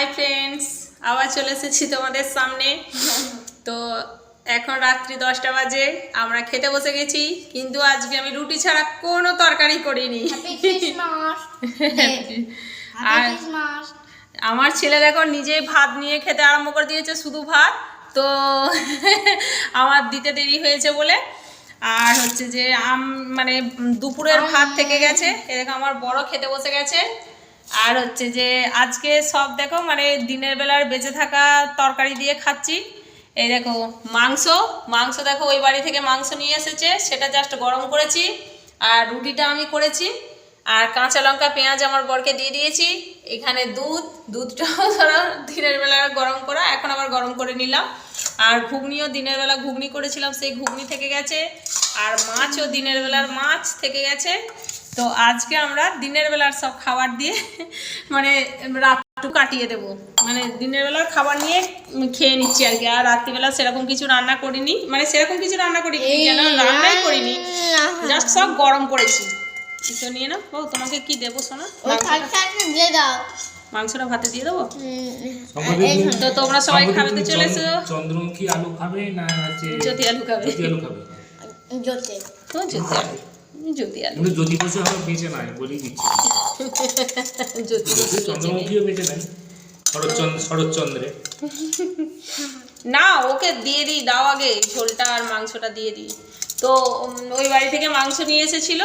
Hi friends, আবার চলে এসেছি তোমাদের সামনে। তো এখন রাত্রি 10টা বাজে, আমরা খেতে বসে গেছি। কিন্তু আজকে আমি রুটি ছাড়া কোনো তরকারি করিনি। আর আমার ছেলে দেখো নিজেই ভাত নিয়ে খেতে আরম্ভ করে দিয়েছে, শুধু ভাত। তো আমার দিতে দেরি হয়েছে বলে, আর হচ্ছে যে মানে দুপুরের ভাত থেকে গেছে, এরকম আমার বড় খেতে বসে গেছে। আর হচ্ছে যে আজকে সব দেখো মানে দিনের বেলার বেঁচে থাকা তরকারি দিয়ে খাচ্ছি। এই দেখো মাংস দেখো ওই বাড়ি থেকে মাংস নিয়ে এসেছে, সেটা জাস্ট গরম করেছি। আর রুটিটা আমি করেছি। আর কাঁচা লঙ্কা পেঁয়াজ আমার বরকে দিয়ে দিয়েছি। এখানে দুধটাও ধরো দিনের বেলা গরম করা, এখন আবার গরম করে নিলাম। আর ঘুগনিও দিনের বেলা ঘুগনি করেছিলাম, সেই ঘুগনি থেকে গেছে। আর মাছও দিনের বেলার মাছ থেকে গেছে। তো আজকে আমরা দিনের বেলার সব খাবার দিয়ে মানে রাতটু কাটিয়ে দেবো, মানে দিনের বেলার খাবার নিয়ে খেয়ে নিচ্ছি আর কি। আর রাত্রিবেলা সেরকম কিছু রান্না করিনি, মানে সেরকম কিছু রান্না করিনি, রান্নাই করিনি, জাস্ট সব গরম করেছি। তো নিয়ে নাও। ও তোমাকে কি দেবো সোনা? মাংসটা ভাতে দিয়ে দেবো। তো তোমরা সবাই খাবে তো চলে এসো। চন্দ্রমুখী আলু খাবে না জ্যোতি আলু খাবে? জ্যোতি আলু জ্যোতি বসে আমার বেঁচে নাই বলেই দিচ্ছি। চন্দ্রমুখীও বেঁচে নাই, শরৎচন্দ্রে। না, ওকে দিয়ে দিই, দাও আগে ঝোলটা আর মাংসটা দিয়ে দিই। তো ওই বাড়ি থেকে মাংস নিয়ে এসেছিল,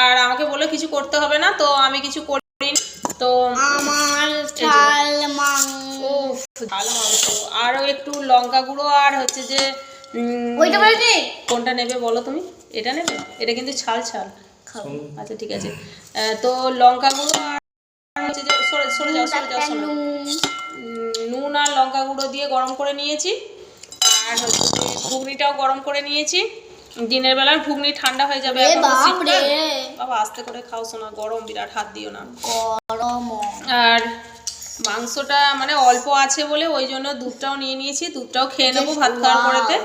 আর আমাকে বলে কিছু করতে হবে না, তো আমি কিছু করিনি। তো আমার ঝাল মাংস, আরও একটু লঙ্কা গুঁড়ো, আর হচ্ছে যে কোনটা নেবে বলো তুমি? এটা নেবে? এটা কিন্তু ছাল খাবো। আচ্ছা ঠিক আছে। তো লঙ্কা গুঁড়ো আর হচ্ছে যে সরে যাও নুন আর লঙ্কা গুঁড়ো দিয়ে গরম করে নিয়েছি। আর হচ্ছে যে ঘুগনিটাও গরম করে নিয়েছি। দিনের বেলার ঘুগনি ঠান্ডা হয়ে যাবে। বাবা আস্তে করে খাও সোনা, গরম বিরাট, হাত দিও না। আর মাংসটা মানে অল্প আছে বলে ওই জন্য দুধটাও নিয়ে নিয়েছি, দুধটাও খেয়ে নেবো ভাত খাওয়ার পরেতে।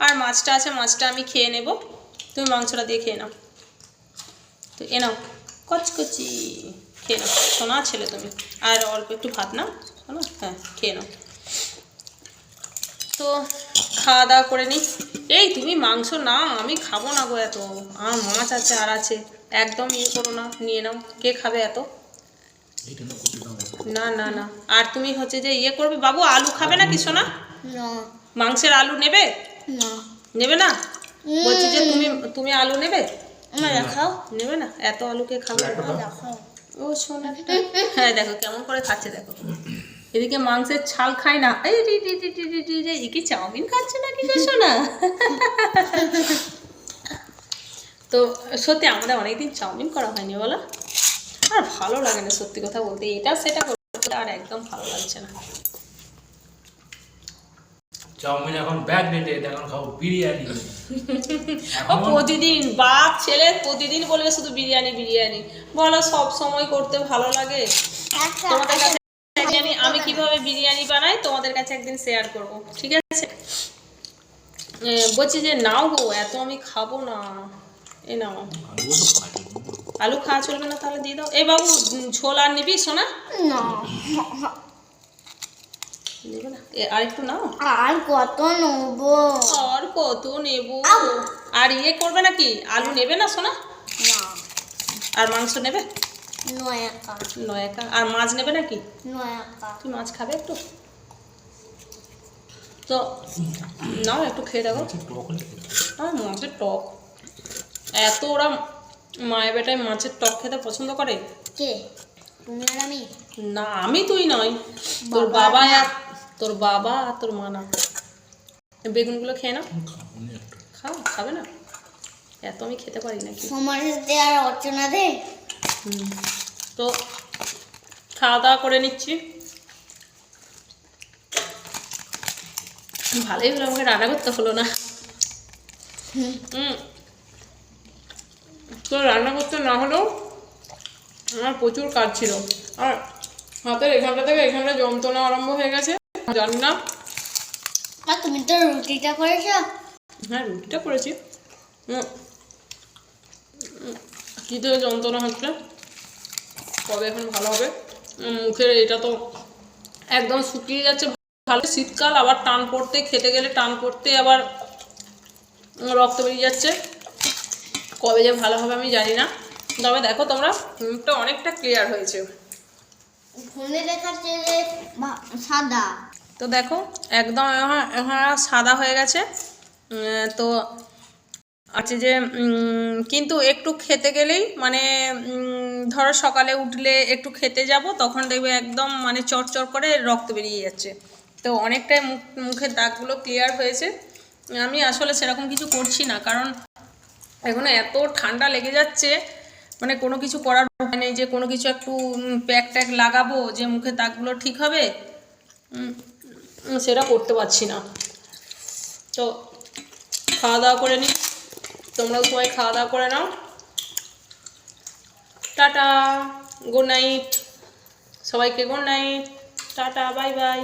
আর মাছটা আছে, মাছটা আমি খেয়ে নেব, তুমি মাংসটা দিয়ে খেয়ে নাও। তো এ নাও কচকচি, খেয়ে নাও সোনা ছেলে তুমি। আর অল্প একটু ভাত নাও সোনা, হ্যাঁ খেয়ে নাও। তো খাওয়া দাওয়া করে নিই। এই তুমি মাংস না, আমি খাবো না গো এত, আমার মাছ আছে আর আছে, একদম ইয়ে করো না, নিয়ে নাও। কে খাবে এত? না না না। আর তুমি হচ্ছে যে ইয়ে করবে, বাবু আলু খাবে না কি সোনা? মাংসের আলু নেবে? নেবে না? বলছি যে তুমি আলু নেবে? নেবে না? এত আলুকে খাবে? ও সোনা, হ্যাঁ দেখো কেমন করে খাচ্ছে দেখো। এদিকে মাংসের ছাল খায় না, এই কি চাউমিন খাচ্ছে নাকি গো সোনা? তো সত্যি আমাদের অনেকদিন চাউমিন করা হয়নি বলো, আর ভালো লাগে না সত্যি কথা বলতে, এটা সেটা করতে আর একদম ভালো লাগছে না। চাউমিন এখন ব্যাগ নেটে, এখন খাবো বিরিয়ানি। প্রতিদিন বাপ ছেলে প্রতিদিন বলবে শুধু বিরিয়ানি বলো, সব সময় করতে ভালো লাগে? তোমাদের কাছে আমি কিভাবে বিরিয়ানি বানাই তোমাদের কাছে একদিন শেয়ার করব, ঠিক আছে? বলছি যে নাও গো, এত আমি খাবো না। এ নাও, আলু খাওয়া চলবে না তাহলে দিয়ে দাও। এই বাবু ঝোল আর নিবি সোনা? নেবে না? আর একটু নাও। আর কত নেবো? আর ইয়ে করবে নাকি? আলু নেবে না সোনা? আর মাংস নেবে? নয়কা। আর মাছ নেবে নাকি? তুই মাছ খাবে একটু? তো নাও একটু খেয়ে দেখো। আর মাছের টক, এত ওরা মায়ের বেটায় মাছের টক খেতে পছন্দ করে। কে? তুমি আর আমি? না আমি তুই নয়, তোর বাবা আর তোর মা না। বেগুনগুলো খেয়ে নাও। খাবে না? এত আমি খেতে পারি নাকি? আর অর্চনা দে। তো খাওয়া দাওয়া করে নিচ্ছি। ভালোই হলো, আমাকে রান্না করতে হলো না। তো রান্না করতে না হলেও আমার প্রচুর কাজ ছিল। আর হাতের এখানটা থেকে এখানটা যন্ত্রণা আরম্ভ হয়ে গেছে, জানি না। আর তুমি তো রুটিটা করেছো? হ্যাঁ রুটিটা করেছি। কী থেকে যন্ত্রণা হচ্ছে, কবে এখন ভালো হবে? মুখের এটা তো একদম শুকিয়ে যাচ্ছে ভালো। শীতকাল আবার টান পড়তে, খেতে গেলে টান পড়তে আবার রক্ত বেরিয়ে যাচ্ছে। কবে যে ভালো হবে আমি জানি না। তবে দেখো তোমরা মুখটা অনেকটা ক্লিয়ার হয়েছে। ফোনে দেখাচ্ছে যে সাদা। তো দেখো একদম এখন সাদা হয়ে গেছে। তো আছে যে কিন্তু একটু খেতে গেলেই মানে ধরো সকালে উঠলে একটু খেতে যাব, তখন দেখবে একদম মানে চড়চড় করে রক্ত বেরিয়ে যাচ্ছে। তো অনেকটাই মুখের দাগগুলো ক্লিয়ার হয়েছে। আমি আসলে সেরকম কিছু করছি না, কারণ এখন এত ঠান্ডা লেগে যাচ্ছে, মানে কোনো কিছু করার উপায় নেই যে কোনো কিছু একটু প্যাক ট্যাক লাগাবো যে মুখের দাগগুলো ঠিক হবে, সেটা করতে পারছি না। তো খাওয়া দাওয়া করে নিই, তোমরাও সবাই খাওয়া দাওয়া করে নাও। টাটা, গুড নাইট সবাইকে, good night, tata, bye bye.